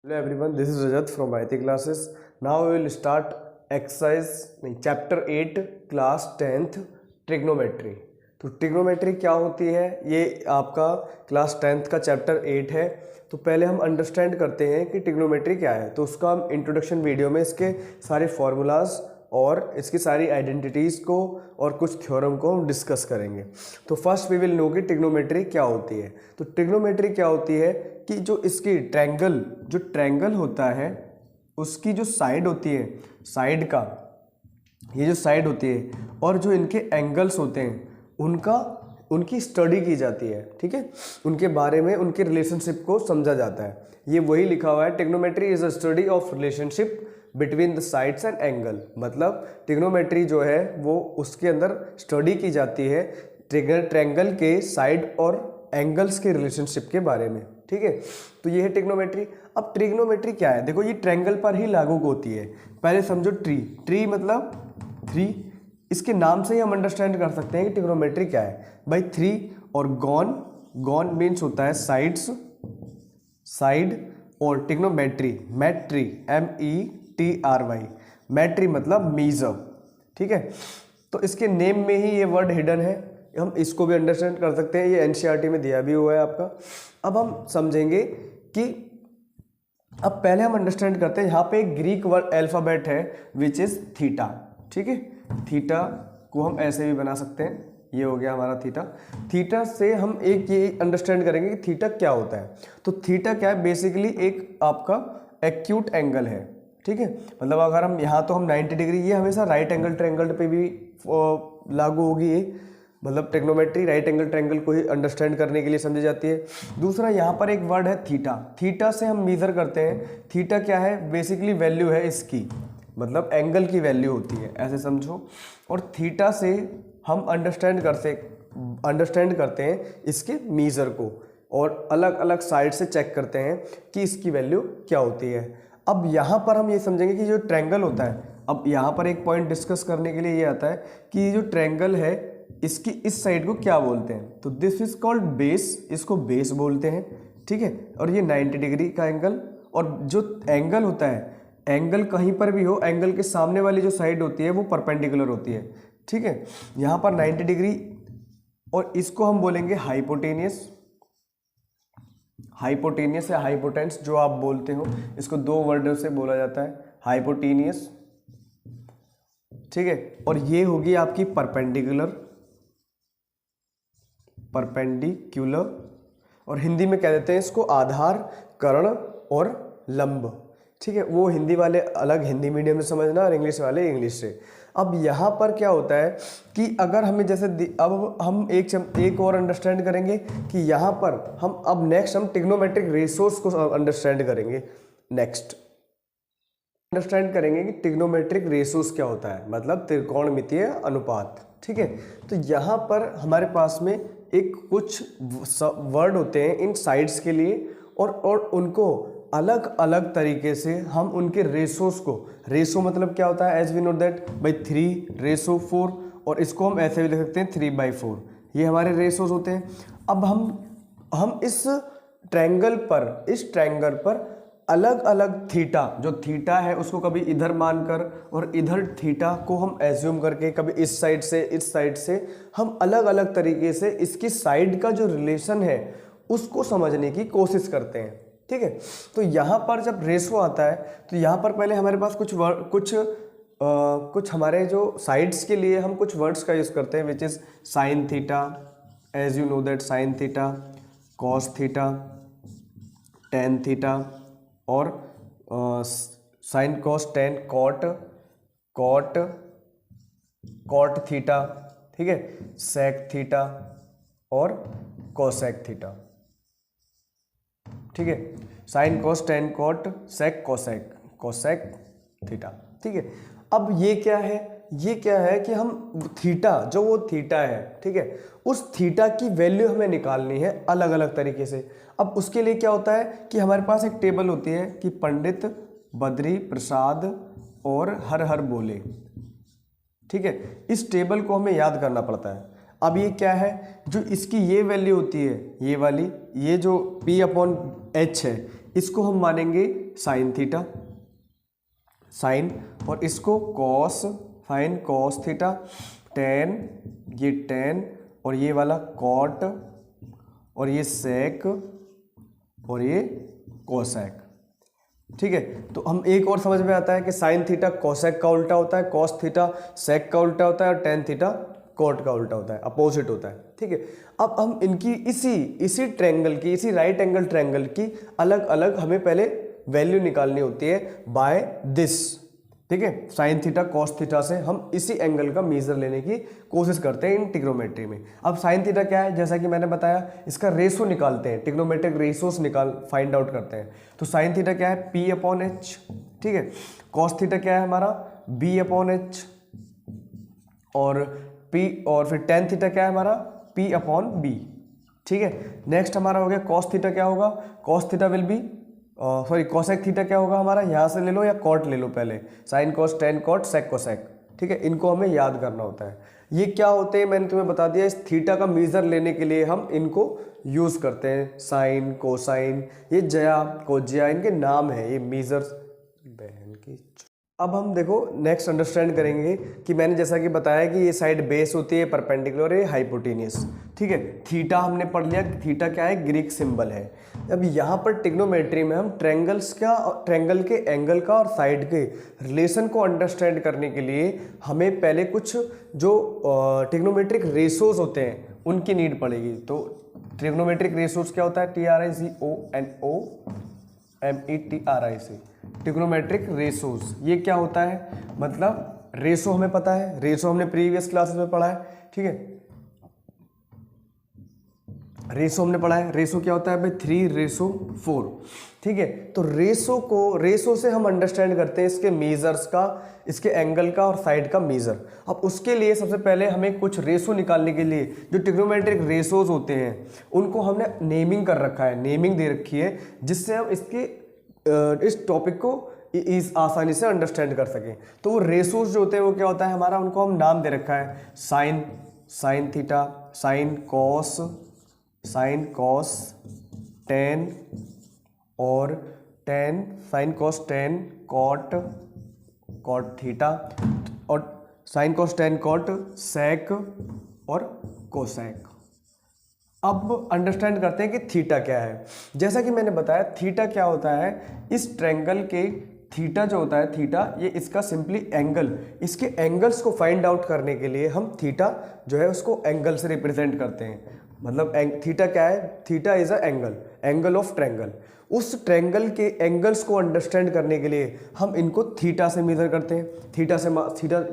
Hello everyone, this is Rajat from IT classes. Now we will start chapter 8 class 10th trigonometry. तो trigonometry क्या होती है, ये आपका क्लास 10th का चैप्टर 8 है। तो पहले हम अंडरस्टैंड करते हैं कि ट्रिग्नोमेट्री क्या है। तो उसका हम इंट्रोडक्शन वीडियो में इसके सारे फॉर्मूलाज और इसकी सारी आइडेंटिटीज़ को और कुछ थ्योरम को हम डिस्कस करेंगे। तो फर्स्ट वी विल नो कि ट्रिग्नोमेट्री क्या होती है। तो ट्रिग्नोमेट्री क्या होती है कि जो इसकी जो ट्रायंगल होता है उसकी जो साइड होती है, साइड का ये जो साइड होती है और जो इनके एंगल्स होते हैं उनकी स्टडी की जाती है। ठीक है, उनके बारे में उनके रिलेशनशिप को समझा जाता है। ये वही लिखा हुआ है, trigonometry is a study of relationship between the sides and angle. मतलब ट्रिग्नोमेट्री जो है वो उसके अंदर स्टडी की जाती है ट्रायंगल के साइड और एंगल्स के रिलेशनशिप के बारे में। ठीक है, तो ये है ट्रिग्नोमेट्री। अब ट्रिग्नोमेट्री क्या है, देखो ये ट्रायंगल पर ही लागू होती है। पहले समझो ट्री मतलब 3, इसके नाम से ही हम अंडरस्टैंड कर सकते हैं कि ट्रिग्नोमेट्री क्या है भाई। 3 और गॉन मीन्स होता है साइड और ट्रिग्नोमेट्री METRY मैट्री मतलब मीजर। ठीक है, तो इसके नेम में ही ये वर्ड हिडन है, हम इसको भी अंडरस्टैंड कर सकते हैं। ये NCERT में दिया भी हुआ है आपका। अब हम समझेंगे कि अब पहले हम अंडरस्टैंड करते हैं, यहाँ पे एक ग्रीक वर्ड अल्फाबेट है विच इज थीटा। ठीक है, थीटा को हम ऐसे भी बना सकते हैं, ये हो गया हमारा थीटा। थीटा से हम एक ये अंडरस्टैंड करेंगे कि थीटा क्या होता है। तो थीटा क्या है, बेसिकली एक आपका एक्यूट एंगल है। ठीक है, मतलब अगर हम यहाँ तो हम 90 डिग्री, ये हमेशा राइट एंगल ट्रायंगल पे भी लागू होगी ये। मतलब ट्रिग्नोमेट्री राइट एंगल ट्रायंगल को ही अंडरस्टैंड करने के लिए समझी जाती है। दूसरा यहाँ पर एक वर्ड है थीटा से हम मेजर करते हैं। थीटा क्या है, बेसिकली वैल्यू है इसकी, मतलब एंगल की वैल्यू होती है, ऐसे समझो। और थीटा से हम अंडरस्टैंड करते हैं इसके मीजर को, और अलग अलग साइड से चेक करते हैं कि इसकी वैल्यू क्या होती है। अब यहाँ पर हम ये समझेंगे कि जो ट्रायंगल होता है, अब यहाँ पर एक पॉइंट डिस्कस करने के लिए ये आता है कि ये जो ट्रायंगल है इसकी इस साइड को क्या बोलते हैं। तो दिस इज कॉल्ड बेस, इसको बेस बोलते हैं। ठीक है, और ये 90 डिग्री का एंगल, और जो एंगल होता है, एंगल कहीं पर भी हो, एंगल के सामने वाली जो साइड होती है वो परपेंडिकुलर होती है। ठीक है, यहाँ पर 90 डिग्री, और इसको हम बोलेंगे हाइपोटेनियस या हाइपोटेंस, जो आप बोलते हो। इसको 2 वर्डों से बोला जाता है, हाइपोटेनियस। ठीक है, और ये होगी आपकी परपेंडिकुलर, और हिंदी में कह देते हैं इसको आधार, कर्ण और लंब। ठीक है, वो हिंदी वाले अलग हिंदी मीडियम में समझना और इंग्लिश वाले इंग्लिश से। अब यहाँ पर क्या होता है कि अगर हमें जैसे अब हम एक और अंडरस्टैंड करेंगे कि यहाँ पर हम नेक्स्ट हम ट्रिग्नोमेट्रिक रेशोस को अंडरस्टैंड करेंगे। नेक्स्ट अंडरस्टैंड करेंगे कि ट्रिग्नोमेट्रिक रेशोस क्या होता है, मतलब त्रिकोणमितीय अनुपात। ठीक है, तो यहाँ पर हमारे पास में एक कुछ वर्ड होते हैं इन साइड्स के लिए, और उनको अलग अलग तरीके से हम उनके रेशोस को, रेशो मतलब क्या होता है, as we know that by 3:4, और इसको हम ऐसे भी लिख सकते हैं 3/4। ये हमारे रेशोस होते हैं। अब हम इस ट्रायंगल पर अलग अलग थीटा, जो थीटा है उसको कभी इधर मानकर और इधर थीटा को हम एज्यूम करके, कभी इस साइड से इस साइड से, हम अलग अलग तरीके से इसकी साइड का जो रिलेशन है उसको समझने की कोशिश करते हैं। ठीक है, तो यहाँ पर जब रेशो आता है तो यहाँ पर पहले हमारे पास कुछ हमारे जो साइड्स के लिए हम कुछ वर्ड्स का यूज़ करते हैं, which is sine theta, as you know that sine theta, cos theta, tan theta, और sine cos tan, cot theta. ठीक है, सेक थीटा और कोसेक थीटा। ठीक है, sine cos tan cot sec cosec theta. ठीक है, अब ये क्या है कि हम थीटा, जो वो थीटा है, ठीक है, उस थीटा की वैल्यू हमें निकालनी है अलग अलग तरीके से। अब उसके लिए क्या होता है कि हमारे पास एक टेबल होती है कि पंडित, बद्री, प्रसाद और हर हर बोले। ठीक है, इस टेबल को हमें याद करना पड़ता है। अब ये क्या है, जो इसकी ये वैल्यू होती है, ये वाली, ये जो P/H है, इसको हम मानेंगे साइन थीटा, साइन, और इसको cos, fine cos theta, ten, ये टेन, और ये वाला कॉट, और ये सेक, और ये कोसेक। ठीक है, तो हम एक और समझ में आता है कि साइन थीटा कोसेक का उल्टा होता है, कॉस थीटा सेक का उल्टा होता है, और टेन थीटा कॉट का उल्टा होता है, अपोजिट होता है। ठीक है, अब हम इनकी इसी ट्रायंगल की, इसी राइट एंगल ट्रायंगल की अलग अलग हमें पहले वैल्यू निकालनी होती है बाय दिस। ठीक है, साइन थीटा कॉस थीटा से हम इसी एंगल का मेजर लेने की कोशिश करते हैं इन ट्रिग्नोमेट्री में। अब साइन थीटा क्या है, जैसा कि मैंने बताया, इसका रेशो निकालते हैं, ट्रिग्नोमेट्रिक रेशोस फाइंड आउट करते हैं। तो साइन थीटा क्या है, P अपॉन एच। ठीक है, कॉस थीटा क्या है हमारा, B अपॉन एच, और फिर टेन थीटा क्या है हमारा, P अपॉन बी। ठीक है, नेक्स्ट हमारा हो गया कॉस थीटा, क्या होगा, cos theta will B cosec theta क्या होगा हमारा, यहाँ से ले लो या कॉट ले लो पहले, sine cos tan cot sec cosec. ठीक है, इनको हमें याद करना होता है। ये क्या होते हैं मैंने तुम्हें बता दिया, इस थीटा का मेजर लेने के लिए हम इनको यूज करते हैं, साइन कोसाइन, ये जया कोजिया इनके नाम है, ये मेजर्स। बहन की अब हम देखो नेक्स्ट अंडरस्टैंड करेंगे कि मैंने जैसा कि बताया कि ये साइड बेस होती है परपेंडिकुलर, ये हाइपोटेनियस। ठीक है, थीटा हमने पढ़ लिया, थीटा क्या है, ग्रीक सिंबल है। अब यहाँ पर ट्रिग्नोमेट्री में हम ट्रायंगल के एंगल का और साइड के रिलेशन को अंडरस्टैंड करने के लिए हमें पहले कुछ जो ट्रिग्नोमेट्रिक रेशोज होते हैं उनकी नीड पड़ेगी। तो ट्रिग्नोमेट्रिक रेशोज क्या होता है, TRIGONOMETRIC, ट्रिग्नोमेट्रिक रेशोज। ये क्या होता है, मतलब रेशो हमें पता है, रेशो हमने प्रीवियस क्लासेस में पढ़ा है। ठीक है, रेशो हमने पढ़ा है, रेशो क्या होता है भाई, 3:4। ठीक है, तो रेशो से हम अंडरस्टैंड करते हैं इसके मेजर्स का, इसके एंगल का और साइड का मेजर। अब उसके लिए सबसे पहले हमें कुछ रेशो निकालने के लिए जो ट्रिग्नोमेट्रिक रेशोज होते हैं उनको हमने नेमिंग कर रखा है, नेमिंग दे रखी है, जिससे हम इस टॉपिक को इस आसानी से अंडरस्टैंड कर सकें। तो वो रेशोज जो होते हैं वो क्या होता है हमारा, उनको हम नाम दे रखा है, sine theta, sine cos tan, और tan sine cos tan cot theta, और sine cos tan cot sec और कोसेक। अब अंडरस्टैंड करते हैं कि थीटा क्या है। जैसा कि मैंने बताया थीटा क्या होता है, इस ट्रायंगल के थीटा जो होता है, थीटा ये इसका सिंपली एंगल, इसके एंगल्स को फाइंड आउट करने के लिए हम थीटा जो है उसको एंगल से रिप्रेजेंट करते हैं। मतलब थीटा क्या है, theta is a angle of triangle. उस ट्रायंगल के एंगल्स को अंडरस्टैंड करने के लिए हम इनको थीटा से मेजर करते हैं। थीटा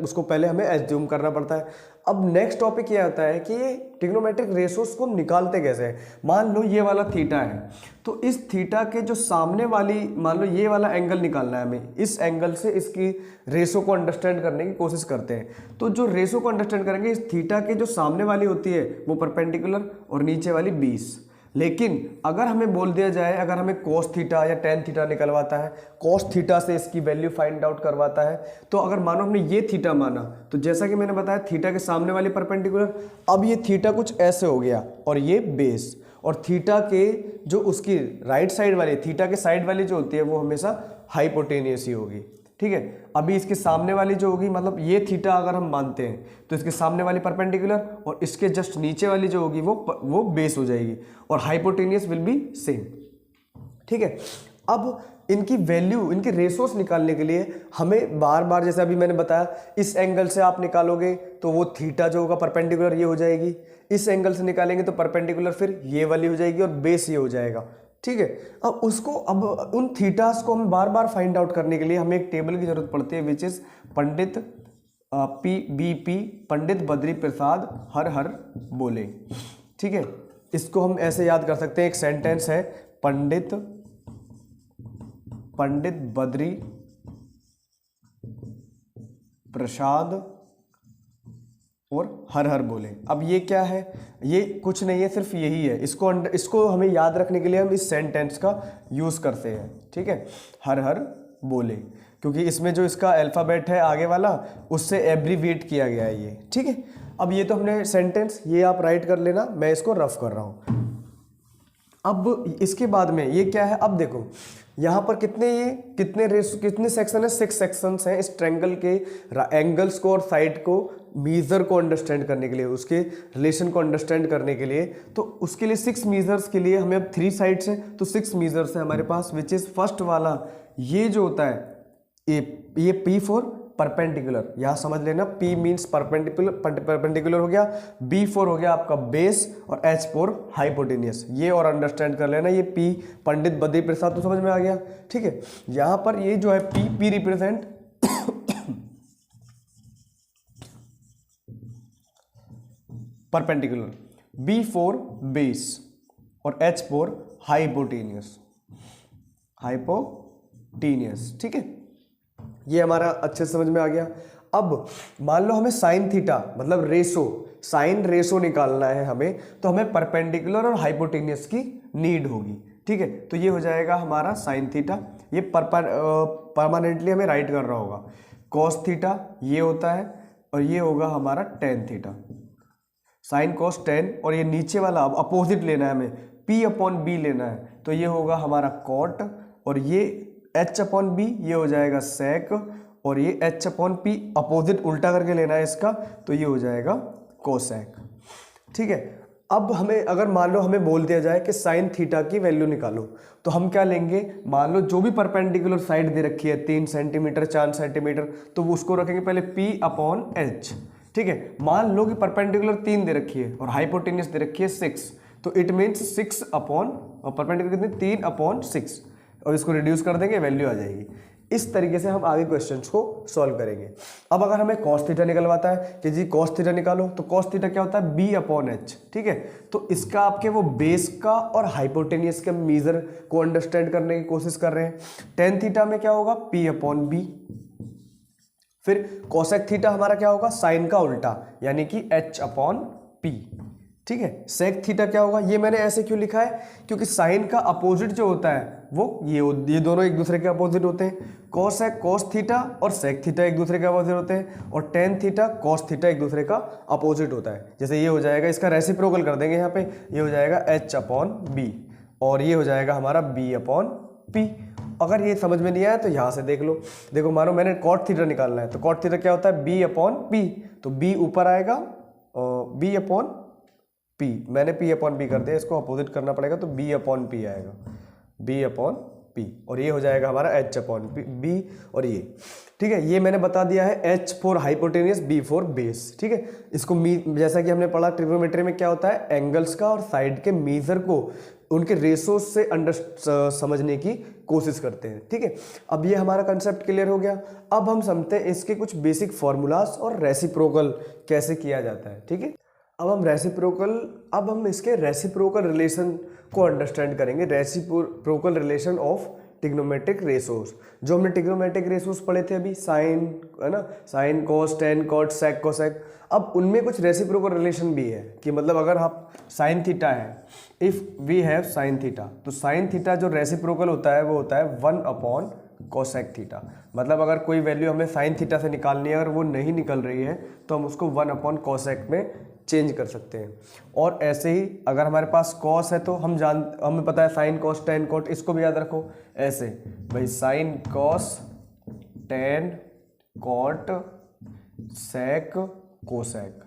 उसको पहले हमें एज्यूम करना पड़ता है। अब नेक्स्ट टॉपिक ये आता है कि ये ट्रिग्नोमेट्रिक रेशोस को हम निकालते कैसे हैं। मान लो ये वाला थीटा है, तो इस थीटा के जो सामने वाली, मान लो ये वाला एंगल निकालना है हमें, इस एंगल से इसकी रेशो को अंडरस्टैंड करने की कोशिश करते हैं। तो जो रेशो को अंडरस्टैंड करेंगे, इस थीटा के जो सामने वाली होती है वो परपेंडिकुलर और नीचे वाली 20। लेकिन अगर हमें बोल दिया जाए, अगर हमें कोस थीटा या टेन थीटा निकलवाता है, कोस थीटा से इसकी वैल्यू फाइंड आउट करवाता है, तो अगर मानो हमने ये थीटा माना, तो जैसा कि मैंने बताया थीटा के सामने वाली परपेंडिकुलर, अब ये थीटा कुछ ऐसे हो गया और ये बेस, और थीटा के जो उसकी राइट साइड वाली, थीटा के साइड वाली जो होती है वो हमेशा हाइपोटेनियस ही होगी। ठीक है, अभी इसके सामने वाली जो होगी, मतलब ये थीटा अगर हम मानते हैं तो इसके सामने वाली परपेंडिकुलर और इसके जस्ट नीचे वाली जो होगी वो बेस हो जाएगी, और हाइपोटेनियस विल बी सेम। ठीक है, अब इनकी वैल्यू, इनकी रेशोस निकालने के लिए हमें बार बार, जैसे अभी मैंने बताया, इस एंगल से आप निकालोगे तो वो थीटा जो होगा परपेंडिकुलर ये हो जाएगी, इस एंगल से निकालेंगे तो परपेंडिकुलर फिर ये वाली हो जाएगी और बेस ये हो जाएगा। ठीक है, अब उन थीटास को हम बार बार फाइंड आउट करने के लिए हमें एक टेबल की जरूरत पड़ती है, which is Pandit PBP, Pandit Badri Prasad हर हर बोले। ठीक है, इसको हम ऐसे याद कर सकते हैं, एक सेंटेंस है, पंडित बद्री प्रसाद और हर हर बोले। अब ये क्या है, ये कुछ नहीं है, सिर्फ यही है। इसको हमें याद रखने के लिए हम इस सेंटेंस का यूज करते हैं। ठीक है, हर हर बोले, क्योंकि इसमें जो इसका अल्फाबेट है आगे वाला, उससे एब्रीविएट किया गया है ये। ठीक है, अब ये तो हमने सेंटेंस, ये आप राइट कर लेना, मैं इसको रफ कर रहा हूं। अब इसके बाद में ये क्या है, अब देखो यहाँ पर कितने सेक्शन है, 6 सेक्शंस हैं इस ट्रायंगल के एंगल्स को और साइड को मीज़र को अंडरस्टैंड करने के लिए, उसके रिलेशन को अंडरस्टैंड करने के लिए। तो उसके लिए 6 मीजर्स के लिए हमें अब 3 साइड्स हैं, तो 6 मीजर्स हैं हमारे पास, विच इज़ फर्स्ट वाला ये जो होता है ये P फॉर परपेंडिकुलर, यहाँ समझ लेना P मीन्स परपेंडिकुलर हो गया, B फॉर हो गया आपका बेस और H फॉर हाइपोटेनियस। ये और अंडरस्टैंड कर लेना, ये P पंडित बद्री प्रसाद तो समझ में आ गया, ठीक है। यहाँ पर ये जो है P represent perpendicular, B for base और H फॉर हाइपोटेनियस, ठीक है। ये हमारा अच्छे से समझ में आ गया। अब मान लो हमें साइन थीटा मतलब साइन रेशो निकालना है हमें, तो हमें परपेंडिकुलर और हाइपोटेनियस की नीड होगी, ठीक है। तो ये हो जाएगा हमारा साइन थीटा, ये परमानेंटली हमें राइट कर रहा होगा। कॉस थीटा ये होता है और ये होगा हमारा ten theta, sine cos tan, और ये नीचे वाला अब अपोजिट लेना है हमें, P अपॉन B लेना है, तो ये होगा हमारा कॉट, और ये H अपॉन B ये हो जाएगा सेक, और ये H अपॉन P अपोजिट उल्टा करके लेना है इसका, तो ये हो जाएगा कोसेक, ठीक है। अब हमें अगर मान लो हमें बोल दिया जाए कि साइन थीटा की वैल्यू निकालो, तो हम क्या लेंगे, मान लो जो भी परपेंडिकुलर साइड दे रखी है 3 सेंटीमीटर 4 सेंटीमीटर, तो वो उसको रखेंगे पहले P अपॉन H, ठीक है। मान लो कि परपेंडिकुलर 3 दे रखी है और हाइपोटेनियस दे रखी है 6, तो इट मीन्स 6 अपॉन, और परपेंडिकुलर कितनी 3 अपॉन 6, और इसको रिड्यूस कर देंगे वैल्यू आ जाएगी। इस तरीके से हम आगे क्वेश्चंस को सॉल्व करेंगे। अब अगर हमें कॉस थीटा निकलवाता है कि जी कॉस थीटा निकालो, तो कॉस थीटा क्या होता है B अपॉन H, ठीक है। तो इसका आपके वो बेस का और हाइपोटेनियस के मीजर को अंडरस्टैंड करने की कोशिश कर रहे हैं। टेन थीटा में क्या होगा P अपॉन B, फिर कोसेक थीटा हमारा क्या होगा, साइन का उल्टा यानी कि H अपॉन P, ठीक है। सेक थीटा क्या होगा, ये मैंने ऐसे क्यों लिखा है, क्योंकि साइन का अपोजिट जो होता है वो ये दोनों एक दूसरे के अपोजिट होते हैं। कोसेक कॉस थीटा और सेक थीटा एक दूसरे के अपोजिट होते हैं, और टेन थीटा कॉस थीटा एक दूसरे का अपोजिट होता है। जैसे ये हो जाएगा, इसका रेसिप्रोकल कर देंगे यहाँ पे, ये हो जाएगा H अपॉन B, और ये हो जाएगा हमारा B अपॉन P। अगर ये समझ में नहीं आया तो यहाँ से देख लो, देखो मानो मैंने कॉट थीटा निकालना है, तो कॉट थीटा क्या होता है B अपॉन P, तो B ऊपर आएगा B अपॉन P, मैंने P अपॉन P कर दिया, इसको अपोजिट करना पड़ेगा, तो B अपॉन P आएगा, B अपॉन P, और ये हो जाएगा हमारा H अपॉन B, और ये ठीक है। ये मैंने बता दिया है H for hypotenuse, B for base, ठीक है। इसको जैसा कि हमने पढ़ा ट्रिग्नोमेट्री में क्या होता है, एंगल्स का और साइड के मीजर को उनके रेशो से समझने की कोशिश करते हैं, ठीक है। अब ये हमारा कंसेप्ट क्लियर हो गया। अब हम समझते हैं इसके कुछ बेसिक फॉर्मूलाज और रेसिप्रोकल कैसे किया जाता है, ठीक है। अब हम इसके रेसिप्रोकल रिलेशन को अंडरस्टैंड करेंगे, reciprocal relation of trigonometric ratios. जो हमने ट्रिग्नोमेट्रिक रेशोस पढ़े थे अभी, साइन है ना, sine cos tan cot sec cosec, अब उनमें कुछ रेसिप्रोकल रिलेशन भी है कि मतलब अगर आप साइन थीटा है, if we have sine theta, तो साइन थीटा जो रेसिप्रोकल होता है वो होता है 1 अपॉन कोसेक थीटा। मतलब अगर कोई वैल्यू हमें साइन थीटा से निकालनी है, अगर वो नहीं निकल रही है तो हम उसको 1 अपॉन कोसेक में चेंज कर सकते हैं। और ऐसे ही अगर हमारे पास कॉस है तो हमें पता है साइन कॉस टेन कॉट, इसको भी याद रखो ऐसे भाई, sine cos tan cot sec cosec,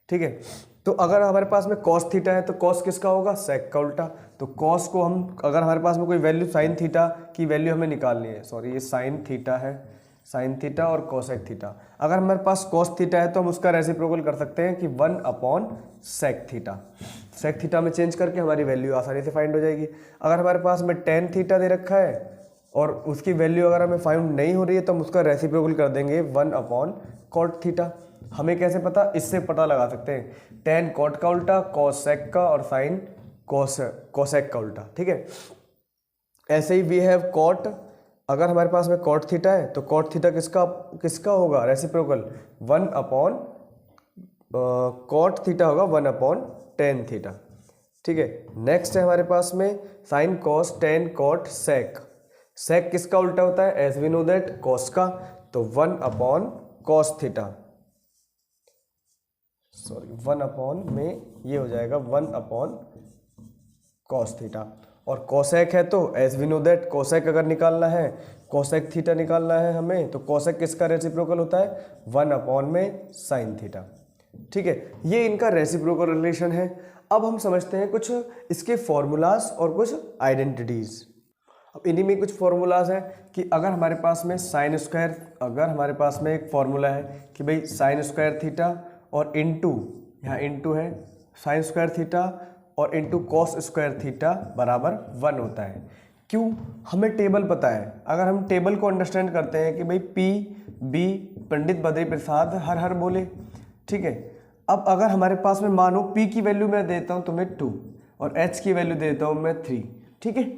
ठीक है। तो अगर हमारे पास में कॉस थीटा है तो कॉस किसका होगा, सेक का उल्टा। तो कॉस को हम, अगर हमारे पास में कोई वैल्यू साइन थीटा की वैल्यू हमें निकालनी है, सॉरी ये साइन थीटा है, साइन थीटा और कोसेक थीटा, अगर हमारे पास कॉस थीटा है तो हम उसका रेसिप्रोकल कर सकते हैं कि 1 upon sec theta. Sec theta में चेंज करके हमारी वैल्यू आसानी से फाइंड हो जाएगी। अगर हमारे पास में टेन थीटा दे रखा है और उसकी वैल्यू अगर हमें फाइंड नहीं हो रही है तो हम उसका रेसिप्रोकल कर देंगे 1 अपॉन कॉट थीटा। हमें कैसे पता, इससे पता लगा सकते हैं, टेन कॉट का उल्टा, कॉस सेक का, और साइन कोसेक का उल्टा, ठीक है। ऐसे ही वी हैव कॉट, अगर हमारे पास में कॉट थीटा है तो कॉट थीटा किसका होगा रेसिप्रोकल, 1 अपॉन कॉट थीटा होगा 1 अपॉन टेन थीटा, ठीक है। नेक्स्ट है हमारे पास में sine cos tan cot sec. Sec किसका उल्टा होता है, as we know that cos का, तो 1 upon cos theta, sorry 1 upon में ये हो जाएगा 1 अपॉन कॉस थीटा। और कोसेक है तो as we know that cosec अगर निकालना है, कोसेक थीटा निकालना है हमें, तो कोसेक किसका रेसिप्रोकल होता है, 1 में साइन थीटा। ठीक है, ये इनका रेसिप्रोकल रिलेशन है। अब हम समझते हैं कुछ इसके फॉर्मूलाज और कुछ आइडेंटिटीज। अब इन्हीं में कुछ फॉर्मूलाज हैं कि अगर हमारे पास में साइन स्क्वायर, अगर हमारे पास में एक फॉर्मूला है कि भाई साइन स्क्वायर थीटा और इनटू, यहाँ इनटू है साइन स्क्वायर थीटा और इनटू कॉस स्क्वायर थीटा बराबर 1 होता है। क्यों, हमें टेबल पता है। अगर हम टेबल को अंडरस्टैंड करते हैं कि भाई पी बी पंडित बद्री प्रसाद हर हर बोले, ठीक है। अब अगर हमारे पास में मानो पी की वैल्यू मैं देता हूँ तुम्हें 2 और एच की वैल्यू देता हूँ मैं 3, ठीक है।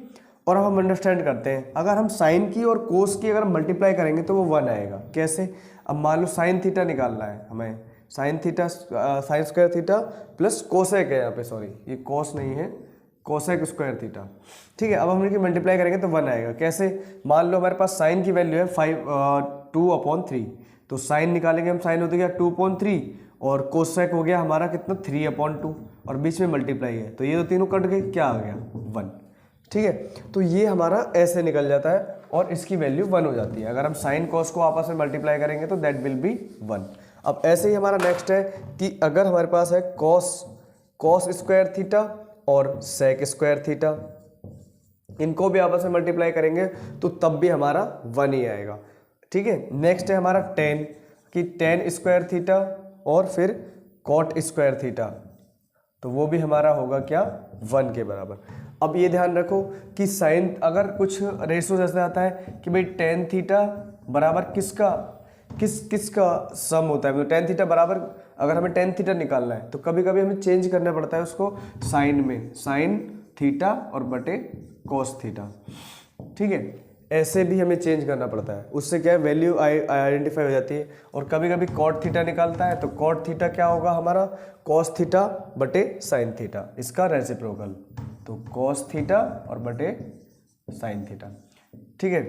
और अब हम अंडरस्टैंड करते हैं, अगर हम साइन की और कोस की अगर मल्टीप्लाई करेंगे तो वो 1 आएगा। कैसे, अब मान लो साइन थीटा निकालना है हमें, sign theta sine square theta plus cosec है यहाँ पे, सॉरी ये कोस नहीं है, कोसेक स्क्वायर थीटा, ठीक है। अब हम इनकी मल्टीप्लाई करेंगे तो 1 आएगा। कैसे, मान लो हमारे पास साइन की वैल्यू है 2/3, तो साइन निकालेंगे हम, साइन हो गया 2/3 और कोसेक हो गया हमारा कितना 3/2 और बीच में मल्टीप्लाई है, तो ये तो तीनों कट गए, क्या आ गया 1, ठीक है। तो ये हमारा ऐसे निकल जाता है और इसकी वैल्यू 1 हो जाती है। अगर हम साइन कॉस को आपस में मल्टीप्लाई करेंगे तो दैट विल बी 1। अब ऐसे ही हमारा नेक्स्ट है कि अगर हमारे पास है कॉस स्क्वायर थीटा और सेक स्क्वायर थीटा, इनको भी आपस में मल्टीप्लाई करेंगे तो तब भी हमारा 1 ही आएगा, ठीक है। नेक्स्ट है हमारा टेन, कि टेन स्क्वायर थीटा और फिर कॉट स्क्वायर थीटा, तो वो भी हमारा होगा क्या 1 के बराबर। अब ये ध्यान रखो कि साइन अगर कुछ रेशो जैसे आता है कि भाई टेन थीटा बराबर किसका सम होता है, मतलब टेन थीटा बराबर, अगर हमें टेन थीटा निकालना है तो कभी कभी हमें चेंज करना पड़ता है उसको साइन में, साइन थीटा और बटे कॉस थीटा, ठीक है। ऐसे भी हमें चेंज करना पड़ता है, उससे क्या है वैल्यू आइडेंटिफाई हो जाती है। और कभी कभी कॉट थीटा निकालता है तो कॉट थीटा क्या होगा हमारा, कॉस थीटा बटे साइन थीटा, इसका रेसिप्रोकल, तो कॉस थीटा और बटे साइन थीटा, ठीक है।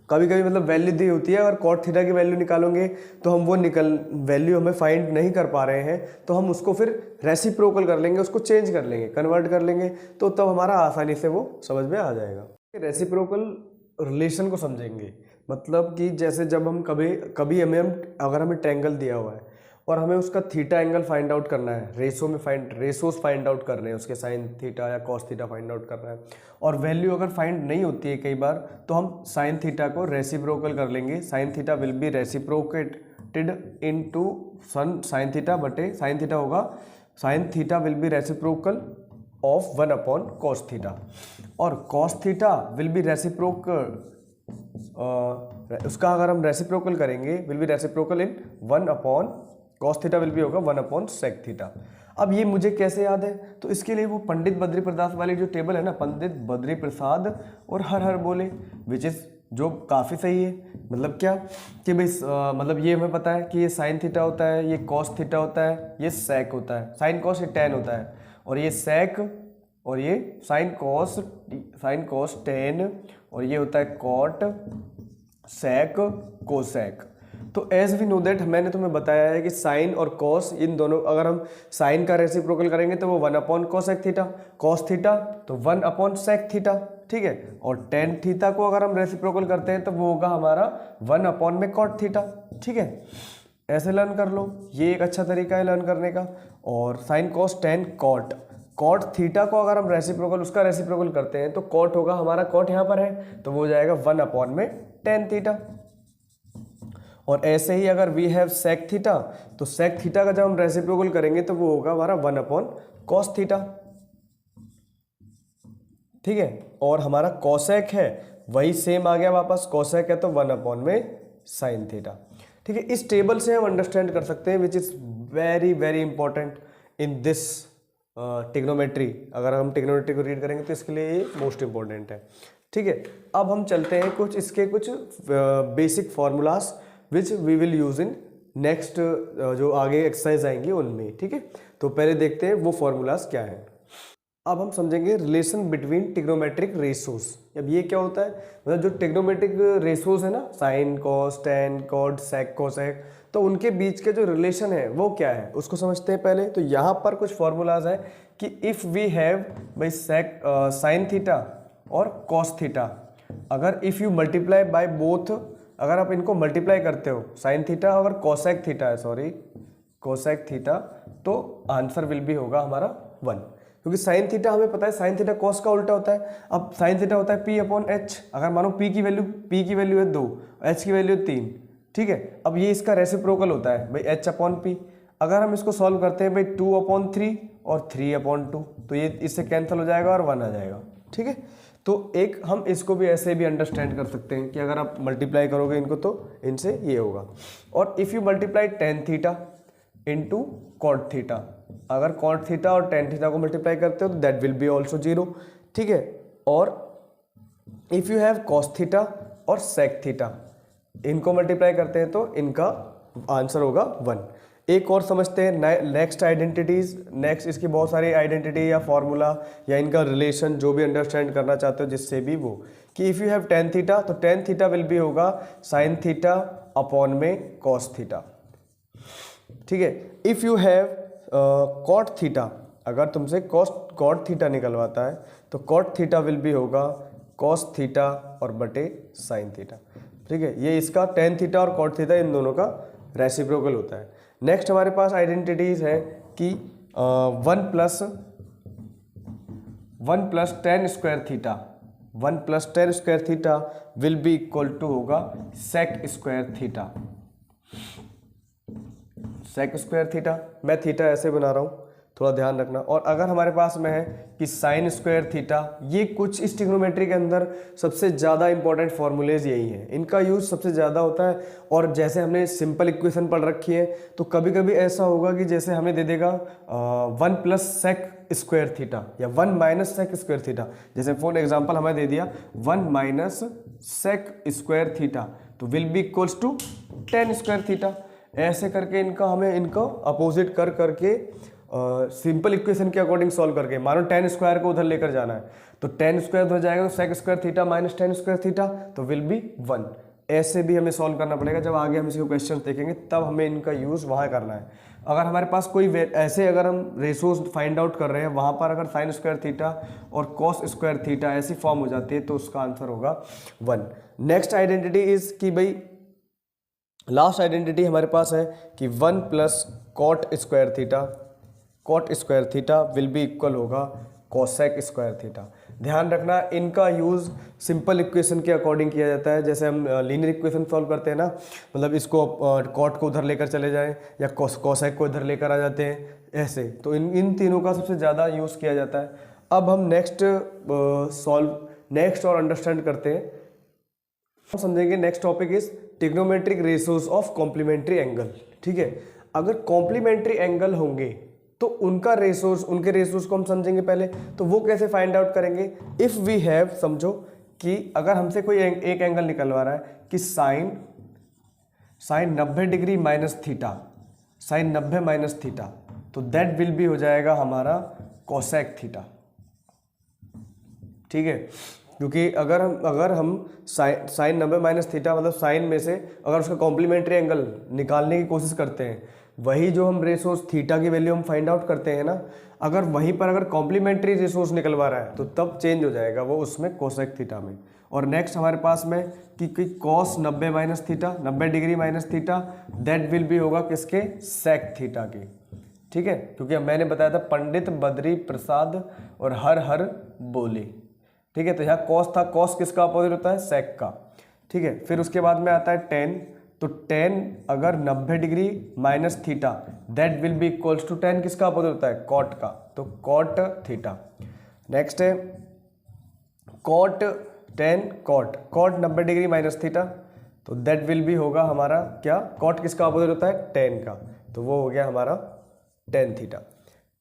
कभी कभी मतलब वैल्यू दी होती है, अगर कॉट थीटा की वैल्यू निकालोगे तो हम वो वैल्यू हमें फाइंड नहीं कर पा रहे हैं तो हम उसको फिर रेसिप्रोकल कर लेंगे, उसको चेंज कर लेंगे, कन्वर्ट कर लेंगे, तो तब हमारा आसानी से वो समझ में आ जाएगा। रेसिप्रोकल रिलेशन को समझेंगे, मतलब कि जैसे जब हम कभी अगर हमें ट्रायंगल दिया हुआ है और हमें उसका थीटा एंगल फाइंड आउट करना है, रेशोस फाइंड आउट करने हैं, उसके साइन थीटा या कॉस थीटा फाइंड आउट करना है, और वैल्यू अगर फाइंड नहीं होती है कई बार, तो हम साइन थीटा को रेसिप्रोकल कर लेंगे। Sine theta will B reciprocated into sine theta बटे साइन थीटा होगा, sine theta will B reciprocal of 1/cos theta, और cos theta will B reciprocal, उसका अगर हम रेसिप्रोकल करेंगे will be reciprocal in 1/cos theta will be होगा 1/sec theta. अब ये मुझे कैसे याद है, तो इसके लिए वो पंडित बद्री प्रसाद वाली जो टेबल है ना, पंडित बद्री प्रसाद और हर हर बोले, विच इज जो काफ़ी सही है। मतलब क्या कि भाई मतलब ये हमें पता है कि ये साइन थीटा होता है, ये कॉस थीटा होता है, ये सेक होता है, साइन कॉस ये टेन होता है, और ये सेक और ये साइन कॉस टेन, और ये होता है कॉट सेक कोसेक। तो एज वी नो दैट, मैंने तुम्हें बताया है कि साइन और कॉस इन दोनों, अगर हम साइन का रेसिप्रोकल करेंगे तो वो 1/cosec थीटा, कॉस थीटा तो 1/sec थीटा, ठीक है। और टेन थीटा को अगर हम रेसिप्रोकल करते हैं तो वो होगा हमारा 1 में कॉट थीटा, ठीक है। ऐसे लर्न कर लो, ये एक अच्छा तरीका है लर्न करने का। और sine cos tan cot theta को अगर हम उसका रेसिप्रोकल करते हैं तो कॉट होगा हमारा, कॉट यहाँ पर है तो वो हो जाएगा 1 में टेन थीटा। और ऐसे ही अगर वी हैव सेक थीटा, तो सेक थीटा का जब हम रेसिप्रोकल करेंगे तो वो होगा हमारा 1/cos थीटा, ठीक है। और हमारा कोसेक है वही सेम आ गया वापस, कोसेक है तो 1 में साइन थीटा, ठीक है। इस टेबल से हम अंडरस्टैंड कर सकते हैं which is very very important in this trigonometry. अगर हम ट्रिग्नोमेट्री को रीड करेंगे तो इसके लिए ये मोस्ट इंपॉर्टेंट है, ठीक है। अब हम चलते हैं इसके कुछ basic formulas which we will use in next जो आगे एक्सरसाइज आएंगी उनमें, ठीक है। तो पहले देखते हैं वो फार्मूलाज क्या है। अब हम समझेंगे रिलेशन बिटवीन ट्रिग्नोमेट्रिक रेशोस। अब ये क्या होता है, मतलब जो ट्रिग्नोमेट्रिक रेशोस है ना, sine cos tan cot sec cosec, तो उनके बीच के जो रिलेशन है वो क्या है उसको समझते हैं पहले। तो यहाँ पर कुछ फॉर्मूलाज है कि if we have by sec sine theta और कॉस थीटा, अगर if you multiply by both, अगर आप इनको मल्टीप्लाई करते हो साइन थीटा और कोसेक थीटा है, सॉरी कोसेक थीटा, तो आंसर विल भी होगा हमारा 1, क्योंकि साइन थीटा हमें पता है साइन थीटा कॉस का उल्टा होता है। अब साइन थीटा होता है P अपॉन एच, अगर मानो P की वैल्यू है 2, H की वैल्यू 3, ठीक है। अब ये इसका रेसिप्रोकल होता है भाई H अपॉन P। अगर हम इसको सॉल्व करते हैं भाई 2 अपॉन 3 और 3 अपॉन 2, तो ये इससे कैंसिल हो जाएगा और 1 आ जाएगा, ठीक है। तो एक हम इसको भी ऐसे भी अंडरस्टैंड कर सकते हैं कि अगर आप मल्टीप्लाई करोगे इनको तो इनसे ये होगा। और if you multiply tan theta into cot theta, अगर कॉट थीटा और टेन थीटा को मल्टीप्लाई करते हो तो दैट विल बी ऑल्सो 0, ठीक है। और if you have cos theta और सेक थीटा, इनको मल्टीप्लाई करते हैं तो इनका आंसर होगा 1। एक और समझते हैं नेक्स्ट आइडेंटिटीज, नेक्स्ट इसकी बहुत सारी आइडेंटिटी या फॉर्मूला या इनका रिलेशन जो भी अंडरस्टैंड करना चाहते हो जिससे भी वो, कि if you have tan theta तो टेन थीटा विल बी होगा साइन थीटा अपॉन में कॉस थीटा, ठीक है। If you have caught theta, अगर तुमसे कॉट थीटा निकलवाता है तो कॉट थीटा विल भी होगा कॉस थीटा और बटे साइन थीटा, ठीक है। ये इसका टेन थीटा और कॉट थीटा इन दोनों का रेसिप्रोकल होता है। नेक्स्ट हमारे पास आइडेंटिटीज है कि 1 plus tan square theta, 1 plus tan square theta will be equal to होगा sec square theta, sec square theta. मैं थीटा ऐसे बना रहा हूँ, थोड़ा ध्यान रखना। और अगर हमारे पास में है कि साइन स्क्वायर थीटा, ये कुछ इस ट्रिग्नोमेट्री के अंदर सबसे ज़्यादा इंपॉर्टेंट फॉर्मूलेज यही हैं, इनका यूज़ सबसे ज़्यादा होता है। और जैसे हमने सिंपल इक्वेशन पढ़ रखी है तो कभी कभी ऐसा होगा कि जैसे हमें दे देगा 1 प्लस सेक स्क्वायर थीटा या 1 माइनस सेक स्क्वायर थीटा, जैसे फॉर एग्जाम्पल हमें दे दिया 1 माइनस सेक स्क्वायर थीटा तो will be equals to tan square theta. ऐसे करके इनका हमें इनको अपोजिट कर करके सिंपल इक्वेशन के अकॉर्डिंग सॉल्व करके, मानो टेन स्क्वायर को उधर लेकर जाना है तो टेन स्क्वायर हो जाएगा तो sec square theta minus tan square theta तो विल बी 1। ऐसे भी हमें सॉल्व करना पड़ेगा, जब आगे हम इसके क्वेश्चन देखेंगे तब हमें इनका यूज़ वहाँ करना है। अगर हमारे पास कोई ऐसे अगर हम रेशोज फाइंड आउट कर रहे हैं वहाँ पर अगर साइन स्क्वायर थीटा और कॉस स्क्वायर थीटा ऐसी फॉर्म हो जाती है तो उसका आंसर होगा 1। नेक्स्ट आइडेंटिटी इज कि भाई लास्ट आइडेंटिटी हमारे पास है कि 1 plus cot square theta, cot square theta will be equal होगा कोसेक स्क्वायर थीटा। ध्यान रखना इनका यूज़ सिंपल इक्वेशन के अकॉर्डिंग किया जाता है। जैसे हम लीनियर इक्वेशन सॉल्व करते हैं ना, मतलब इसको कॉट को उधर लेकर चले जाएं या कोसेक को इधर लेकर आ जाते हैं, ऐसे तो इन तीनों का सबसे ज़्यादा यूज़ किया जाता है। अब हम नेक्स्ट और अंडरस्टैंड करते हैं, हम समझेंगे next topic is trigonometric ratios of complementary angle, ठीक है। अगर कॉम्प्लीमेंट्री एंगल होंगे तो उनके रेशोज को हम समझेंगे पहले। तो वो कैसे फाइंड आउट करेंगे, इफ़ वी हैव, समझो कि अगर हमसे कोई एक एंगल निकलवा रहा है कि sine 90 degree minus theta, sine 90 minus theta, तो दैट विल भी हो जाएगा हमारा कोसेक थीटा, ठीक है। क्योंकि अगर हम साइन 90 माइनस थीटा मतलब साइन में से अगर उसका कॉम्प्लीमेंट्री एंगल निकालने की कोशिश करते हैं, वही जो हम रेशोज थीटा की वैल्यू हम फाइंड आउट करते हैं ना, अगर वहीं पर अगर कॉम्प्लीमेंट्री रेशोज निकलवा रहा है तो तब चेंज हो जाएगा वो उसमें कोसेक थीटा में। और नेक्स्ट हमारे पास में कि cos 90 minus theta, 90 degree minus theta, that will भी होगा किसके, सेक थीटा के, ठीक है। क्योंकि मैंने बताया था पंडित बद्री प्रसाद और हर हर बोले, ठीक है। तो यहाँ कॉस था, कॉस किसका अपोजिट होता है, सेक का, ठीक है। फिर उसके बाद में आता है टेन, तो टेन अगर 90 degree minus theta that will be equals to tan किसका अपोजिट होता है, कॉट का, तो कॉट थीटा। नेक्स्ट है cot 10 cot 90 degree minus theta, तो दैट विल बी होगा हमारा क्या, कॉट किसका अपोजिट होता है, 10 का, तो वो हो गया हमारा 10 थीटा,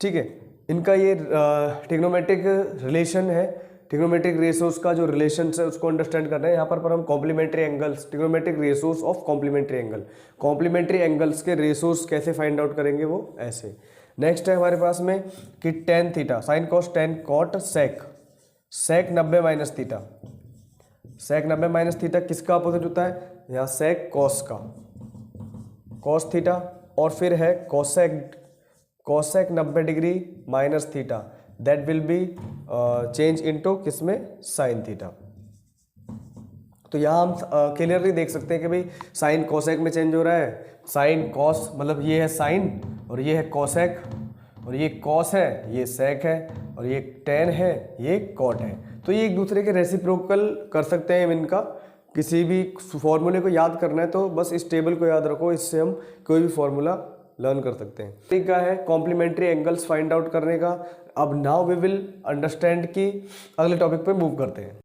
ठीक है। इनका ये ट्रिग्नोमेट्रिक रिलेशन है, ट्रिग्नोमेट्रिक रेशोज का जो रिलेशन है उसको अंडरस्टैंड करना है। यहाँ पर हम complementary angles, trigonometric ratios of complementary angle, complementary angles के रेशोज कैसे फाइंड आउट करेंगे वो ऐसे। नेक्स्ट है हमारे पास में कि tan theta, sine cos tan cot sec, sec 90 minus theta, sec 90 minus theta किसका अपोजिट होता है, यहाँ सेक कॉस का, कॉस थीटा, और फिर है cosec, cosec 90 degree minus theta, that will be change into किसमें, साइन थीटा। तो यहाँ हम क्लियरली देख सकते हैं कि भाई साइन कोसेक में चेंज हो रहा है, साइन कॉस मतलब ये है साइन और ये है कोसेक, और ये कॉस है, ये सेक है, और ये टेन है, ये कॉट है। तो ये एक दूसरे के रेसिप्रोकल कर सकते हैं इनका। किसी भी फॉर्मूले को याद करना है तो बस इस टेबल को याद रखो, इससे हम कोई भी फॉर्मूला लर्न कर सकते हैं। तरीका है कॉम्प्लीमेंट्री एंगल्स फाइंड आउट करने का। अब नाउ वी विल अंडरस्टैंड कि अगले टॉपिक पे मूव करते हैं।